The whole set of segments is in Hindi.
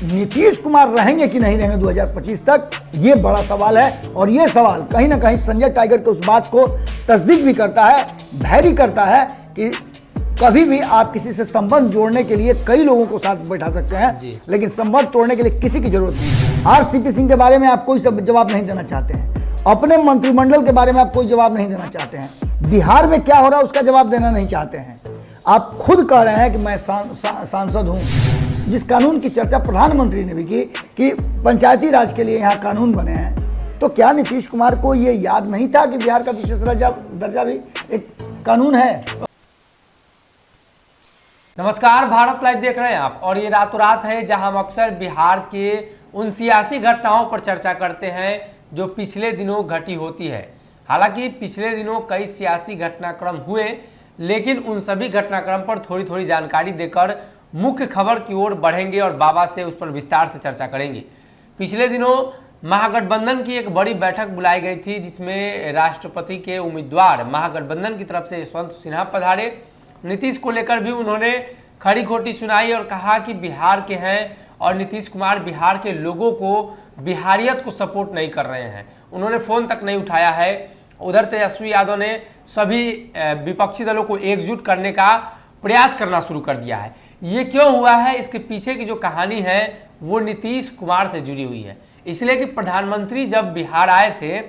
नीतीश कुमार रहेंगे कि नहीं रहेंगे 2025 तक, ये बड़ा सवाल है। और ये सवाल कहीं ना कहीं संजय टाइगर के उस बात को तस्दीक भी करता है, धैर्य करता है कि कभी भी आप किसी से संबंध जोड़ने के लिए कई लोगों को साथ बैठा सकते हैं, लेकिन संबंध तोड़ने के लिए किसी की जरूरत नहीं। आरसीपी सिंह के बारे में आप कोई जवाब नहीं देना चाहते हैं, अपने मंत्रिमंडल के बारे में आप कोई जवाब नहीं देना चाहते हैं, बिहार में क्या हो रहा है उसका जवाब देना नहीं चाहते हैं। आप खुद कह रहे हैं कि मैं सांसद हूं। जिस कानून की चर्चा प्रधानमंत्री ने भी की कि पंचायती राज के लिए यहाँ कानून बने हैं, तो क्या नीतीश कुमार को ये याद नहीं था कि बिहार का विशेष दर्जा भी एक कानून है? नमस्कार, भारत लाइव देख रहे हैं आप, और ये रातों रात है जहां हम अक्सर बिहार के उन सियासी घटनाओं पर चर्चा करते हैं जो पिछले दिनों घटी होती है। हालांकि पिछले दिनों कई सियासी घटनाक्रम हुए, लेकिन उन सभी घटनाक्रम पर थोड़ी थोड़ी जानकारी देकर मुख्य खबर की ओर बढ़ेंगे और बाबा से उस पर विस्तार से चर्चा करेंगे। पिछले दिनों महागठबंधन की एक बड़ी बैठक बुलाई गई थी, जिसमें राष्ट्रपति के उम्मीदवार महागठबंधन की तरफ से यशवंत सिन्हा पधारे। नीतीश को लेकर भी उन्होंने खरी खोटी सुनाई और कहा कि बिहार के हैं और नीतीश कुमार बिहार के लोगों को, बिहारियत को सपोर्ट नहीं कर रहे हैं। उन्होंने फोन तक नहीं उठाया है। उधर तेजस्वी यादव ने सभी विपक्षी दलों को एकजुट करने का प्रयास करना शुरू कर दिया है। ये क्यों हुआ है, इसके पीछे की जो कहानी है वो नीतीश कुमार से जुड़ी हुई है। इसलिए कि प्रधानमंत्री जब बिहार आए थे,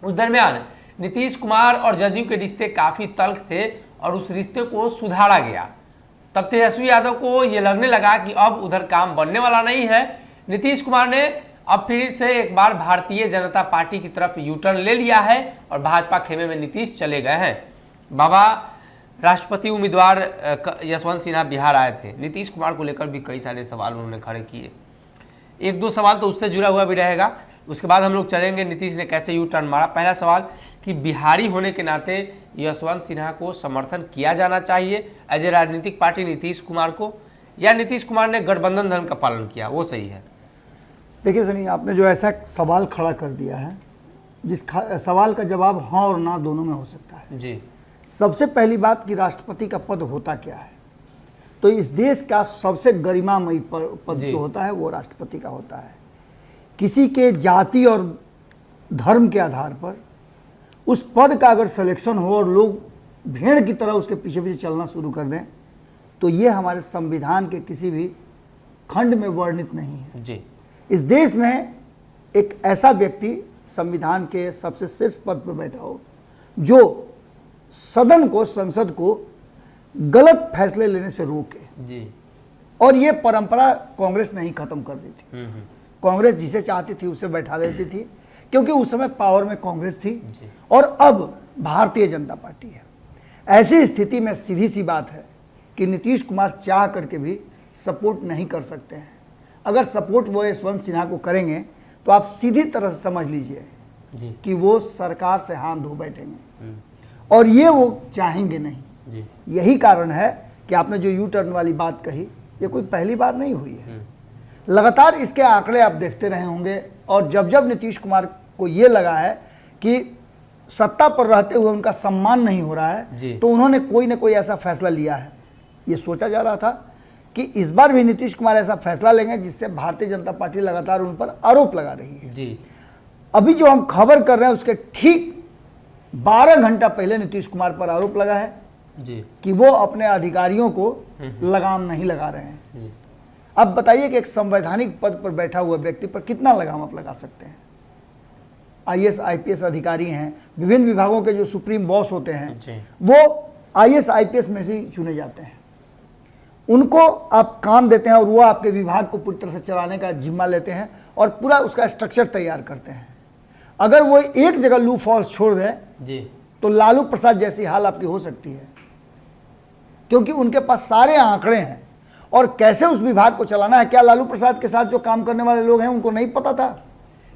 उस दरमियान नीतीश कुमार और जदयू के रिश्ते काफी तल्ख थे और उस रिश्ते को सुधारा गया। तब तेजस्वी यादव को यह लगने लगा कि अब उधर काम बनने वाला नहीं है। नीतीश कुमार ने अब फिर से एक बार भारतीय जनता पार्टी की तरफ यू टर्न ले लिया है और भाजपा खेमे में नीतीश चले गए हैं। बाबा, राष्ट्रपति उम्मीदवार यशवंत सिन्हा बिहार आए थे, नीतीश कुमार को लेकर भी कई सारे सवाल उन्होंने खड़े किए। एक दो सवाल तो उससे जुड़ा हुआ भी रहेगा, उसके बाद हम लोग चलेंगे नीतीश ने कैसे यू टर्न मारा। पहला सवाल कि बिहारी होने के नाते यशवंत सिन्हा को समर्थन किया जाना चाहिए एज ए राजनीतिक पार्टी नीतीश कुमार को, या नीतीश कुमार ने गठबंधन धर्म का पालन किया, वो सही है? देखिए सनी, आपने जो ऐसा सवाल खड़ा कर दिया है, जिस सवाल का जवाब हाँ और ना दोनों में हो सकता है जी। सबसे पहली बात कि राष्ट्रपति का पद होता क्या है, तो इस देश का सबसे गरिमामयी पद जो होता है वो राष्ट्रपति का होता है। किसी के जाति और धर्म के आधार पर उस पद का अगर सिलेक्शन हो और लोग भेड़ की तरह उसके पीछे पीछे चलना शुरू कर दें, तो ये हमारे संविधान के किसी भी खंड में वर्णित नहीं है जी। इस देश में एक ऐसा व्यक्ति संविधान के सबसे शीर्ष पद पर बैठा हो जो सदन को, संसद को गलत फैसले लेने से रोके जी। और ये परंपरा कांग्रेस ने ही खत्म कर दी थी। कांग्रेस जिसे चाहती थी उसे बैठा देती थी, क्योंकि उस समय पावर में कांग्रेस थी और अब भारतीय जनता पार्टी है। ऐसी स्थिति में सीधी सी बात है कि नीतीश कुमार चाह करके भी सपोर्ट नहीं कर सकते हैं। अगर सपोर्ट वो यशवंत सिन्हा को करेंगे तो आप सीधी तरह से समझ लीजिए कि वो सरकार से हाथ धो बैठेंगे और ये वो चाहेंगे नहीं। यही कारण है कि आपने जो यू टर्न वाली बात कही, ये कोई पहली बार नहीं हुई है। लगातार इसके आंकड़े आप देखते रहे होंगे और जब जब नीतीश कुमार को ये लगा है कि सत्ता पर रहते हुए उनका सम्मान नहीं हो रहा है, तो उन्होंने कोई ना कोई ऐसा फैसला लिया है। ये सोचा जा रहा था कि इस बार भी नीतीश कुमार ऐसा फैसला लेंगे जिससे भारतीय जनता पार्टी लगातार उन पर आरोप लगा रही है जी। अभी जो हम खबर कर रहे हैं उसके ठीक 12 घंटा पहले नीतीश कुमार पर आरोप लगा है जी कि वो अपने अधिकारियों को लगाम नहीं लगा रहे हैं। अब बताइए कि एक संवैधानिक पद पर बैठा हुआ व्यक्ति पर कितना लगाम आप लगा सकते हैं? आईएएस आईपीएस अधिकारी हैं, विभिन्न विभागों के जो सुप्रीम बॉस होते हैं वो आईएएस आईपीएस में से चुने जाते हैं। उनको आप काम देते हैं और वो आपके विभाग को पूरी तरह से चलाने का जिम्मा लेते हैं और पूरा उसका स्ट्रक्चर तैयार करते हैं। अगर वो एक जगह लू फॉल्स छोड़ दें तो लालू प्रसाद जैसी हाल आपकी हो सकती है, क्योंकि उनके पास सारे आंकड़े हैं और कैसे उस विभाग को चलाना है। क्या लालू प्रसाद के साथ जो काम करने वाले लोग हैं उनको नहीं पता था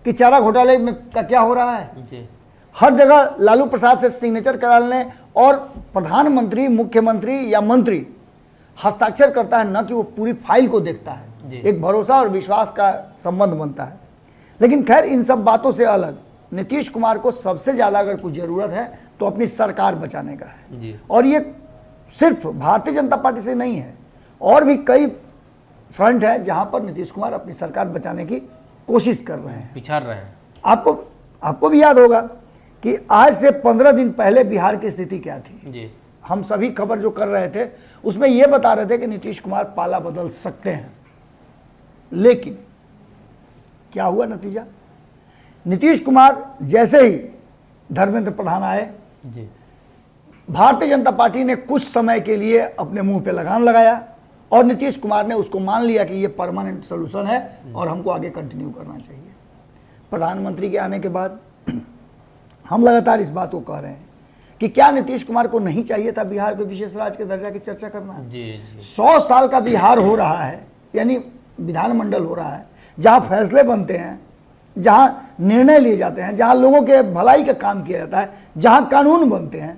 कि चारा घोटाले में का क्या हो रहा है? हर जगह लालू प्रसाद से सिग्नेचर करा लेने और प्रधानमंत्री, मुख्यमंत्री या मंत्री हस्ताक्षर करता है, न कि वो पूरी फाइल को देखता है। एक भरोसा और विश्वास का संबंध बनता है। लेकिन खैर, इन सब बातों से अलग नीतीश कुमार को सबसे ज़्यादा अगर कुछ ज़रूरत है तो अपनी सरकार बचाने का है। और ये सिर्फ भारतीय जनता पार्टी से नहीं है, और भी कई फ्रंट है जहां पर नीतीश कुमार अपनी सरकार बचाने की कोशिश कर रहे हैं, पिछड़ रहे हैं। आपको भी याद होगा कि आज से 15 दिन पहले बिहार की स्थिति क्या थी जी। हम सभी खबर जो कर रहे थे उसमें यह बता रहे थे कि नीतीश कुमार पाला बदल सकते हैं, लेकिन क्या हुआ नतीजा? नीतीश कुमार जैसे ही धर्मेंद्र प्रधान आए, जी। भारतीय जनता पार्टी ने कुछ समय के लिए अपने मुंह पे लगाम लगाया और नीतीश कुमार ने उसको मान लिया कि ये परमानेंट सोल्यूशन है और हमको आगे कंटिन्यू करना चाहिए। प्रधानमंत्री के आने के बाद हम लगातार इस बात को कह रहे हैं कि क्या नीतीश कुमार को नहीं चाहिए था बिहार को विशेष राज्य के दर्जा की चर्चा करना? जी जी। 100 साल का बिहार हो रहा है, यानी विधानमंडल हो रहा है, जहां फैसले बनते हैं, जहां निर्णय लिए जाते हैं, जहां लोगों के भलाई का काम किया जाता है, जहां कानून बनते हैं,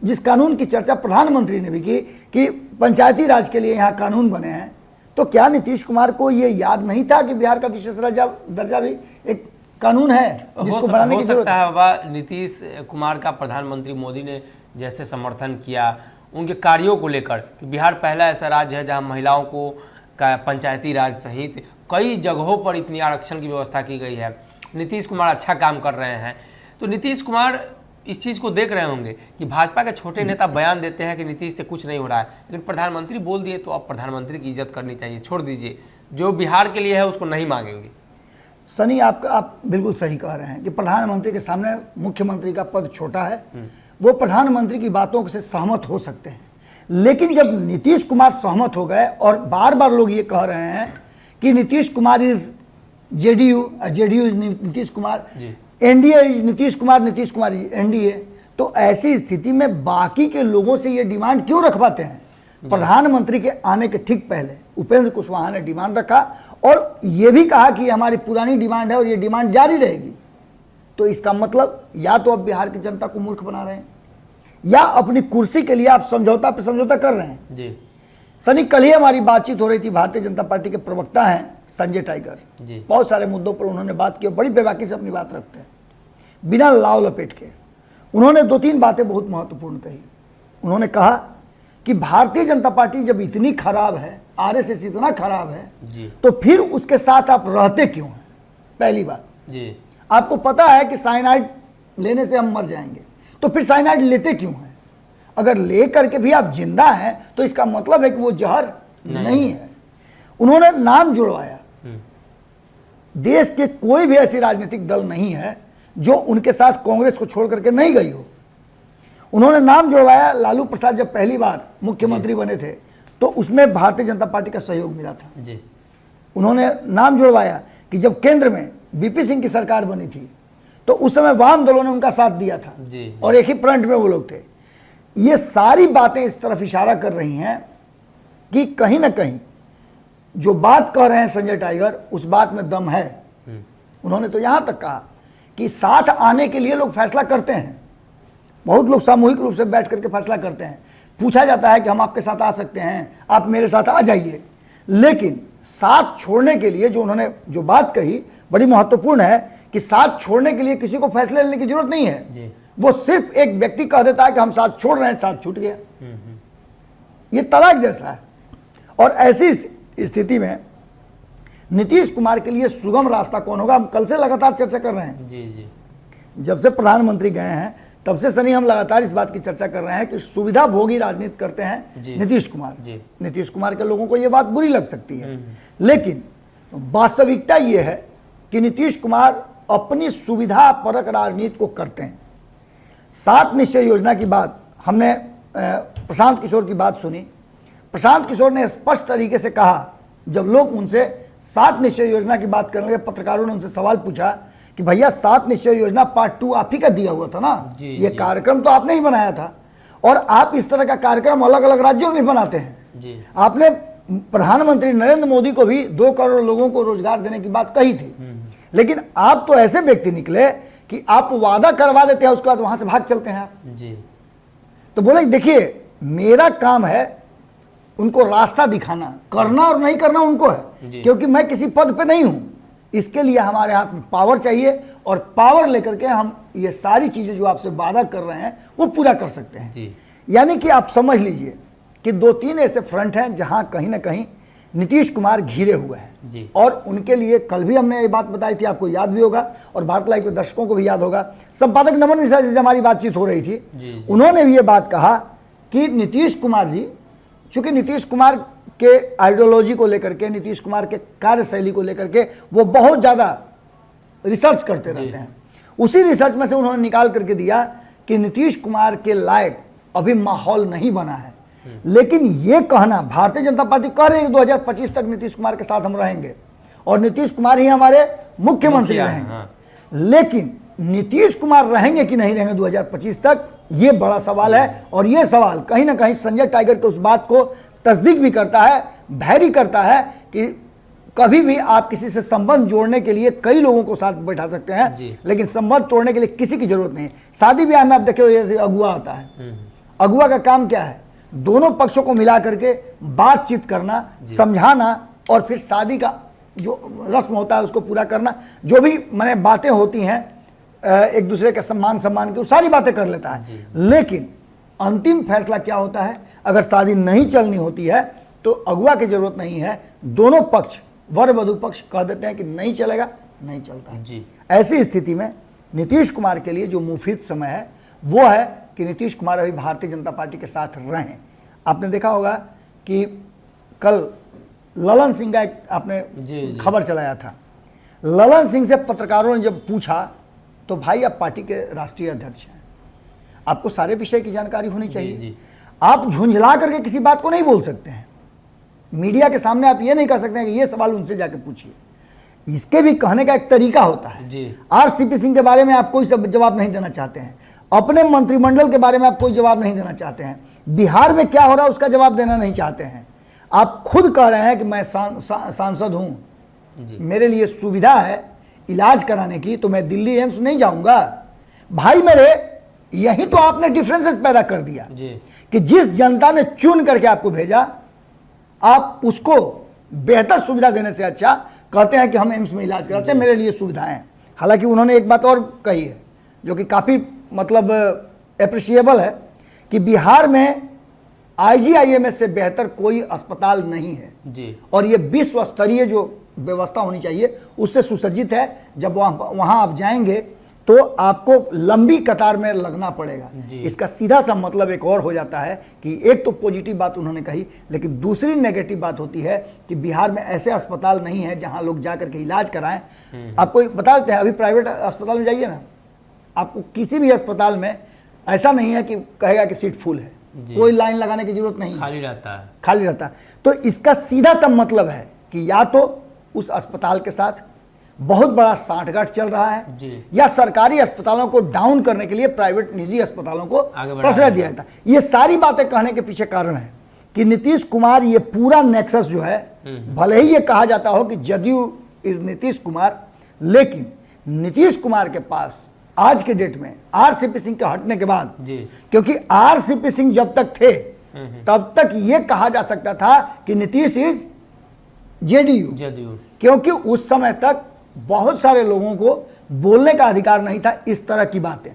जिस कानून की चर्चा प्रधानमंत्री ने भी की कि पंचायती राज के लिए यहाँ कानून बने हैं, तो क्या नीतीश कुमार को ये याद नहीं था कि बिहार का विशेष दर्जा भी एक कानून है जिसको बनाने की जरूरत है? बाबा, नीतीश कुमार का प्रधानमंत्री मोदी ने जैसे समर्थन किया उनके कार्यों को लेकर कि बिहार पहला ऐसा राज्य है जहां महिलाओं को का पंचायती राज सहित कई जगहों पर इतनी आरक्षण की व्यवस्था की गई है, नीतीश कुमार अच्छा काम कर रहे हैं, तो नीतीश कुमार इस चीज़ को देख रहे होंगे कि भाजपा के छोटे नेता बयान देते हैं कि नीतीश से कुछ नहीं हो रहा है, लेकिन प्रधानमंत्री बोल दिए तो अब प्रधानमंत्री की इज्जत करनी चाहिए। छोड़ दीजिए, जो बिहार के लिए है उसको नहीं मांगेंगे। सनी, आप बिल्कुल सही कह रहे हैं कि प्रधानमंत्री के सामने मुख्यमंत्री का पद छोटा है, वो प्रधानमंत्री की बातों से सहमत हो सकते हैं, लेकिन जब नीतीश कुमार सहमत हो गए और बार बार लोग ये कह रहे हैं कि Nitish Kumar is JDU, JDU is Nitish Kumar, NDA is Nitish Kumar is NDA, तो ऐसी स्थिति में बाकी के लोगों से ये डिमांड क्यों रखवाते हैं? प्रधानमंत्री के आने के ठीक पहले उपेंद्र कुशवाहा ने डिमांड रखा और ये भी कहा कि हमारी पुरानी डिमांड है और ये डिमांड जारी रहेगी। तो इसका मतलब या तो अब बिहार की जनता को मूर्ख बना रहे हैं या अपनी कुर्सी के लिए आप समझौता पे समझौता कर रहे हैं। जी। सनी, कल ही हमारी बातचीत हो रही थी, भारतीय जनता पार्टी के प्रवक्ता हैं संजय टाइगर, बहुत सारे मुद्दों पर उन्होंने बात की और बड़ी बेबाकी से अपनी बात रखते हैं, बिना लाव लपेट के। उन्होंने 2-3 बातें बहुत महत्वपूर्ण कही। उन्होंने कहा कि भारतीय जनता पार्टी जब इतनी खराब है, आरएसएस इतना खराब है, तो फिर उसके साथ आप रहते क्यों हैं? पहली बात जी। आपको पता है कि साइनाइड लेने से हम मर जाएंगे, तो फिर साइनाइड लेते क्यों हैं? अगर ले करके भी आप जिंदा हैं तो इसका मतलब है कि वो जहर नहीं है। उन्होंने नाम जुड़वाया, देश के कोई भी ऐसी राजनीतिक दल नहीं है जो उनके साथ कांग्रेस को छोड़ करके नहीं गई हो। उन्होंने नाम जुड़वाया, लालू प्रसाद जब पहली बार मुख्यमंत्री बने थे तो उसमें भारतीय जनता पार्टी का सहयोग मिला था जी। उन्होंने नाम जुड़वाया कि जब केंद्र में बीपी सिंह की सरकार बनी थी तो उस समय वाम दलों ने उनका साथ दिया था जी। और एक ही फ्रंट में वो लोग थे। ये सारी बातें इस तरफ इशारा कर रही हैं कि कहीं ना कहीं जो बात कह रहे हैं संजय टाइगर, उस बात में दम है। उन्होंने तो यहां तक कहा कि साथ आने के लिए लोग फैसला करते हैं, बहुत लोग सामूहिक रूप से बैठ करके फैसला करते हैं। पूछा जाता है कि हम आपके साथ आ सकते हैं, आप मेरे साथ आ जाइए, लेकिन साथ छोड़ने के लिए जो उन्होंने जो बात कही बड़ी महत्वपूर्ण है कि साथ छोड़ने के लिए किसी को फैसले लेने की जरूरत नहीं है जी। वो सिर्फ एक व्यक्ति कह देता है कि हम साथ छोड़ रहे हैं, साथ छूट गया। ये तलाक जैसा है। और ऐसी स्थिति में नीतीश कुमार के लिए सुगम रास्ता कौन होगा? हम कल से लगातार चर्चा कर रहे हैं जी जी। जब से प्रधानमंत्री गए हैं तब से सनी हम लगातार इस बात की चर्चा कर रहे हैं कि सुविधा भोगी राजनीति करते हैं नीतीश कुमार। नीतीश कुमार के लोगों को यह बात बुरी लग सकती है, लेकिन वास्तविकता यह है कि नीतीश कुमार अपनी सुविधा परक राजनीति को करते हैं। 7 निश्चय योजना की बात हमने प्रशांत किशोर की बात सुनी। प्रशांत किशोर ने स्पष्ट तरीके से कहा, जब लोग उनसे 7 निश्चय योजना की बात करने लगे, पत्रकारों ने उनसे सवाल पूछा कि भैया 7 निश्चय योजना पार्ट 2 आप ही का दिया हुआ था ना, ये कार्यक्रम तो आपने ही बनाया था और आप इस तरह का कार्यक्रम अलग अलग राज्यों में बनाते हैं। आपने प्रधानमंत्री नरेंद्र मोदी को भी 2 करोड़ लोगों को रोजगार देने की बात कही थी, लेकिन आप तो ऐसे व्यक्ति निकले कि आप वादा करवा देते हैं, उसके बाद वहां से भाग चलते हैं आप जी। तो बोले देखिए मेरा काम है उनको रास्ता दिखाना, करना और नहीं करना उनको है, क्योंकि मैं किसी पद पे नहीं हूं। इसके लिए हमारे हाथ में पावर चाहिए और पावर लेकर के हम ये सारी चीजें जो आपसे वादा कर रहे हैं वो पूरा कर सकते हैं। यानी कि आप समझ लीजिए कि 2-3 ऐसे फ्रंट हैं जहां कहीं ना कहीं नीतीश कुमार घिरे हुए हैं जी। और उनके लिए कल भी हमने ये बात बताई थी, आपको याद भी होगा और भारत लाइव के दर्शकों को भी याद होगा। संपादक नमन मिश्रा जी से हमारी बातचीत हो रही थी जी। उन्होंने भी ये बात कहा कि नीतीश कुमार जी, चूंकि नीतीश कुमार के आइडियोलॉजी को लेकर के, नीतीश कुमार के कार्यशैली को लेकर के वो बहुत ज़्यादा रिसर्च करते रहते हैं। उसी रिसर्च में से उन्होंने निकाल करके दिया कि नीतीश कुमार के लायक अभी माहौल नहीं बना है। लेकिन ये कहना, भारतीय जनता पार्टी कह रही है कि 2025 तक नीतीश कुमार के साथ हम रहेंगे और नीतीश कुमार ही हमारे मुख्यमंत्री रहेंगे, हाँ। लेकिन नीतीश कुमार रहेंगे कि नहीं रहेंगे 2025 तक, ये बड़ा सवाल है। और ये सवाल कहीं ना कहीं संजय टाइगर के उस बात को तस्दीक भी करता है, भैरी करता है कि कभी भी आप किसी से संबंध जोड़ने के लिए कई लोगों को साथ बैठा सकते हैं, लेकिन संबंध तोड़ने के लिए किसी की जरूरत नहीं है। शादी ब्याह में आप देखो ये अगुआ आता है, अगुआ का काम क्या है? दोनों पक्षों को मिला करके बातचीत करना, समझाना और फिर शादी का जो रस्म होता है उसको पूरा करना। जो भी माने बातें होती हैं एक दूसरे के सम्मान की, वो सारी बातें कर लेता है। लेकिन अंतिम फैसला क्या होता है? अगर शादी नहीं चलनी होती है तो अगुआ की जरूरत नहीं है, दोनों पक्ष, वर वधू पक्ष कह देते हैं कि नहीं चलेगा, नहीं चलता है। ऐसी स्थिति में नीतीश कुमार के लिए जो मुफीद समय है वो है कि नीतीश कुमार अभी भारतीय जनता पार्टी के साथ रहें। आपने देखा होगा कि कल ललन सिंह का एक आपने खबर चलाया था। ललन सिंह से पत्रकारों ने जब पूछा तो भाई आप पार्टी के राष्ट्रीय अध्यक्ष हैं, आपको सारे विषय की जानकारी होनी चाहिए, आप झुंझला करके किसी बात को नहीं बोल सकते हैं। मीडिया के सामने आप ये नहीं कर सकते हैं कि ये सवाल उनसे जाके पूछिए। इसके भी कहने का एक तरीका होता है। आरसीपी सिंह के बारे में आप कोई जवाब नहीं देना चाहते हैं, अपने मंत्रिमंडल के बारे में आप कोई जवाब नहीं देना चाहते हैं, बिहार में क्या हो रहा है उसका जवाब देना नहीं चाहते हैं। आप खुद कह रहे हैं कि मैं सांसद हूं, मेरे लिए सुविधा है इलाज कराने की, तो मैं दिल्ली एम्स नहीं जाऊंगा। भाई मेरे, यही तो आपने डिफरेंसेस पैदा कर दिया कि जिस जनता ने चुन करके आपको भेजा, आप उसको बेहतर सुविधा देने से अच्छा कहते हैं कि हम एम्स में इलाज कराते हैं, मेरे लिए सुविधाएं। हालांकि उन्होंने एक बात और कही है जो कि काफ़ी मतलब एप्रिशिएबल है कि बिहार में IGIMS से बेहतर कोई अस्पताल नहीं है और ये विश्व स्तरीय जो व्यवस्था होनी चाहिए उससे सुसज्जित है। जब वहाँ आप जाएंगे तो आपको लंबी कतार में लगना पड़ेगा। इसका सीधा सा मतलब एक और हो जाता है कि एक तो पॉजिटिव बात उन्होंने कही, लेकिन दूसरी नेगेटिव बात होती है कि बिहार में ऐसे अस्पताल नहीं है जहां लोग जाकर के इलाज कराएं। आपको बता देते हैं, अभी प्राइवेट अस्पताल में जाइए ना, आपको किसी भी अस्पताल में ऐसा नहीं है कि कहेगा कि सीट फुल है, कोई लाइन लगाने की जरूरत नहीं, खाली रहता है। तो इसका सीधा सा मतलब है कि या तो उस अस्पताल के साथ बहुत बड़ा सांठगांठ चल रहा है या सरकारी अस्पतालों को डाउन करने के लिए प्राइवेट निजी अस्पतालों को प्रश्रय दिया जाता है। ये सारी बातें कहने के पीछे कारण है कि नीतीश कुमार, ये पूरा नेक्सस जो है, भले ही ये कहा जाता हो कि जदयू इज नीतीश कुमार, लेकिन नीतीश कुमार के पास आज के डेट में आरसीपी सिंह के हटने के बाद, क्योंकि आरसीपी सिंह जब तक थे तब तक ये कहा जा सकता था कि नीतीश इज जेडीयू, क्योंकि उस समय तक बहुत सारे लोगों को बोलने का अधिकार नहीं था इस तरह की बातें,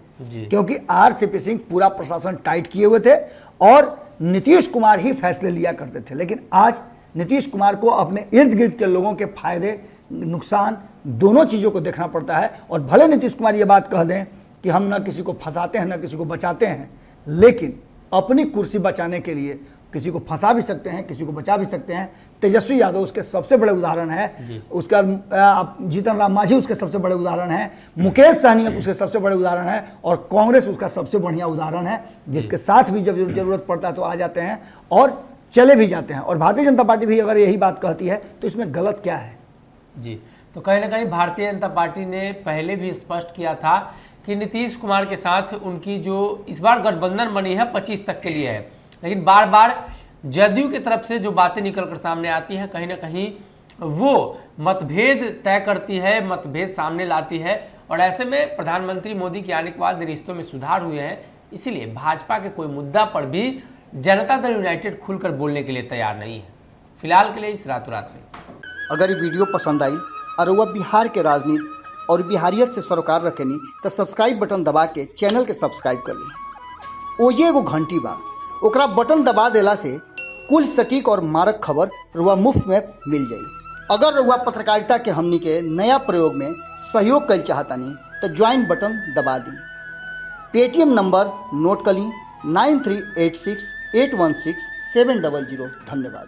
क्योंकि आरसीपी सिंह पूरा प्रशासन टाइट किए हुए थे और नीतीश कुमार ही फैसले लिया करते थे। लेकिन आज नीतीश कुमार को अपने इर्द गिर्द के लोगों के फायदे नुकसान दोनों चीज़ों को देखना पड़ता है। और भले नीतीश कुमार ये बात कह दें कि हम ना किसी को फंसाते हैं ना किसी को बचाते हैं, लेकिन अपनी कुर्सी बचाने के लिए किसी को फंसा भी सकते हैं, किसी को बचा भी सकते हैं। तेजस्वी यादव उसके सबसे बड़े उदाहरण है, उसका जीतन राम मांझी उसके सबसे बड़े उदाहरण है, मुकेश सहनी उसके सबसे बड़े उदाहरण है और कांग्रेस उसका सबसे बढ़िया उदाहरण है, जिसके साथ भी जब जरूरत पड़ता है तो आ जाते हैं और चले भी जाते हैं। और भारतीय जनता पार्टी भी अगर यही बात कहती है तो इसमें गलत क्या है? तो कहीं ना कहीं भारतीय जनता पार्टी ने पहले भी स्पष्ट किया था कि नीतीश कुमार के साथ उनकी जो इस बार गठबंधन बनी है 25 तक के लिए है, लेकिन बार बार जदयू की तरफ से जो बातें निकलकर सामने आती हैं कहीं ना कहीं वो मतभेद तय करती है, मतभेद सामने लाती है। और ऐसे में प्रधानमंत्री मोदी के आने के बाद रिश्तों में सुधार हुए हैं, इसीलिए भाजपा के कोई मुद्दा पर भी जनता दल यूनाइटेड खुलकर बोलने के लिए तैयार नहीं है। फिलहाल के लिए इस रातों रात में अगर ये वीडियो पसंद आई और वह बिहार के राजनीति और बिहारियत से सरोकार रखेनी तो सब्सक्राइब बटन दबा के चैनल के सब्सक्राइब कर ली। ओजे एगो घंटी बा, ओकरा बटन दबा देला से कुल सटीक और मारक खबर रुआ मुफ्त में मिल जाई। अगर रुआ पत्रकारिता के हमनी के नया प्रयोग में सहयोग कर चाहतानी तो ज्वाइन बटन दबा दी। पेटीएम नंबर नोट कर ली 9386816700। धन्यवाद।